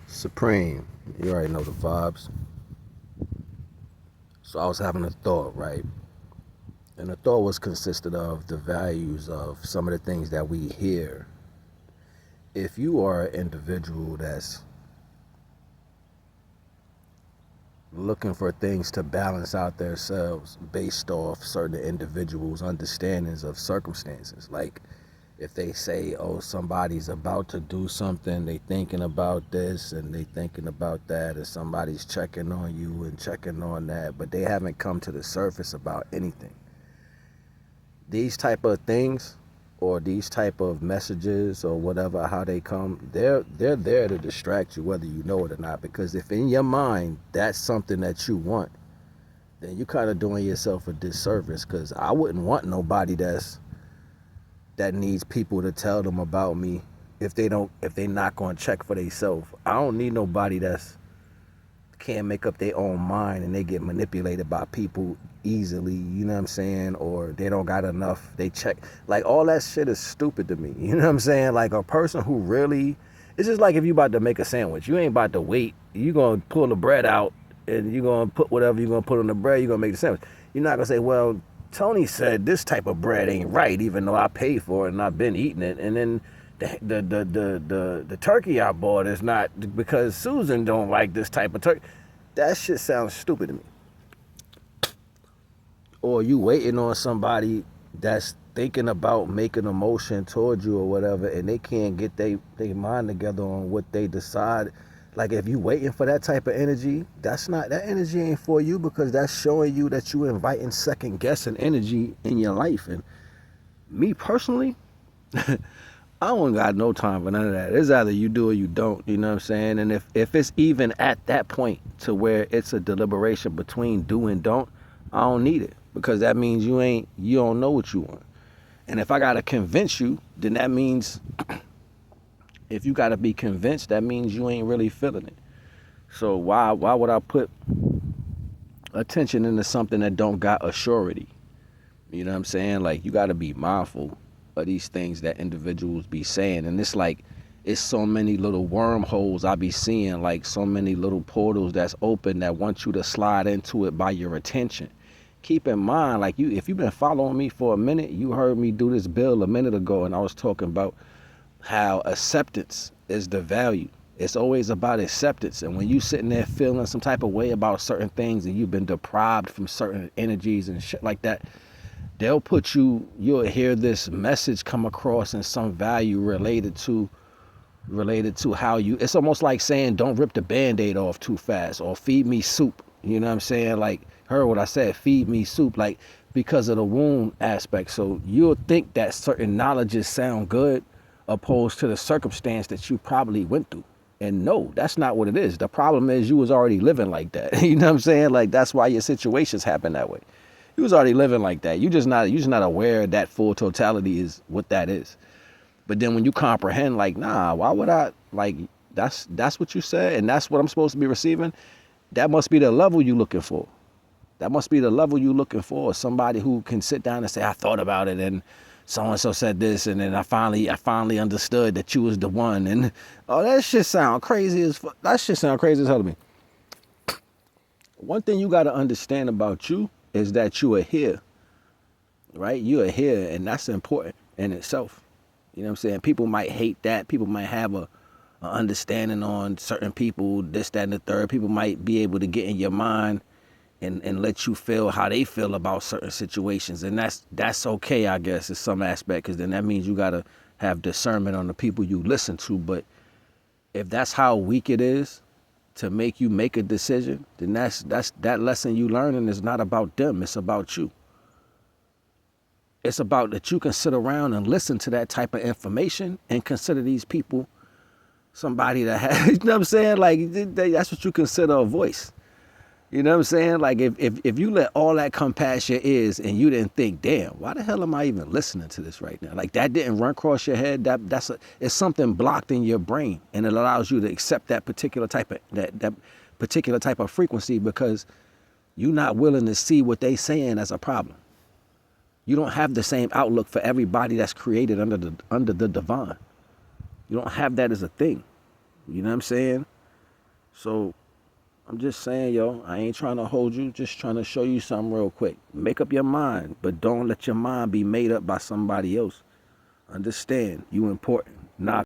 Supreme, you already know the vibes. So I was having a thought, right? And the thought was consisted of the values of some of the things that we hear. If you are an individual that's looking for things to balance out themselves based off certain individuals' understandings of circumstances, like if they say, oh, somebody's about to do something, they thinking about this and they thinking about that, and somebody's checking on you and checking on that, but they haven't come to the surface about anything. These type of things or these type of messages or whatever, how they come, they're there to distract you whether you know it or not, because if in your mind that's something that you want, then you kind of doing yourself a disservice, because I wouldn't want nobody that needs people to tell them about me if they not going to check for themselves. I don't need nobody that's can't make up their own mind and they get manipulated by people easily, you know what I'm saying? Or they don't got enough, they check. Like, all that shit is stupid to me, you know what I'm saying? Like, a person who really, it's just like if you about to make a sandwich, you ain't about to wait. You gonna pull the bread out and you gonna put whatever you gonna put on the bread, you gonna make the sandwich. You're not gonna say, well, Tony said this type of bread ain't right, even though I paid for it and I've been eating it. And then the turkey I bought is not because Susan don't like this type of turkey. That shit sounds stupid to me. Or you waiting on somebody that's thinking about making a motion towards you or whatever, and they can't get their mind together on what they decide. Like, if you waiting for that type of energy, that energy ain't for you, because that's showing you that you inviting second guessing energy in your life. And me personally, I don't got no time for none of that. It's either you do or you don't, you know what I'm saying? And if it's even at that point to where it's a deliberation between do and don't, I don't need it, because that means you don't know what you want. And if I gotta convince you, then that means if you gotta be convinced, that means you ain't really feeling it. So why would I put attention into something that don't got a surety? You know what I'm saying? Like, you gotta be mindful of these things that individuals be saying. And it's like, it's so many little wormholes I be seeing, like so many little portals that's open that want you to slide into it by your attention. Keep in mind, like, if you've been following me for a minute, you heard me do this bill a minute ago, and I was talking about how acceptance is the value. It's always about acceptance. And when you sitting there feeling some type of way about certain things and you've been deprived from certain energies and shit like that, you'll hear this message come across in some value related to how you, it's almost like saying don't rip the band-aid off too fast, or feed me soup, you know what I'm saying? Like, heard what I said, feed me soup, like, because of the wound aspect. So you'll think that certain knowledges sound good opposed to the circumstance that you probably went through. And no, that's not what it is. The problem is you was already living like that. You know what I'm saying? Like, that's why your situations happen that way. You was already living like that. You just not aware that full totality is what that is. But then when you comprehend, like, nah, why would I, like, that's what you said and that's what I'm supposed to be receiving, that must be the level you looking for. That must be the level you looking for. Somebody who can sit down and say, I thought about it and so-and-so said this, and then I finally understood that you was the one. And oh, that shit sound crazy as hell to me. One thing you got to understand about you is that you are here, right? You are here, and that's important in itself. You know what I'm saying? People might hate that. People might have a understanding on certain people, this, that, and the third. People might be able to get in your mind and let you feel how they feel about certain situations. And that's okay, I guess, in some aspect, because then that means you got to have discernment on the people you listen to. But if that's how weak it is to make you make a decision, then that lesson you learning is not about them. It's about you. It's about that you can sit around and listen to that type of information and consider these people somebody that has, you know what I'm saying? Like, that's what you consider a voice. You know what I'm saying? Like, if you let all that come past your ears and you didn't think, damn, why the hell am I even listening to this right now? Like, that didn't run across your head. It's something blocked in your brain, and it allows you to accept that particular type of that particular type of frequency, because you're not willing to see what they saying as a problem. You don't have the same outlook for everybody that's created under the divine. You don't have that as a thing. You know what I'm saying? So I'm just saying, yo, I ain't trying to hold you, just trying to show you something real quick. Make up your mind, but don't let your mind be made up by somebody else. Understand, you important. Nah.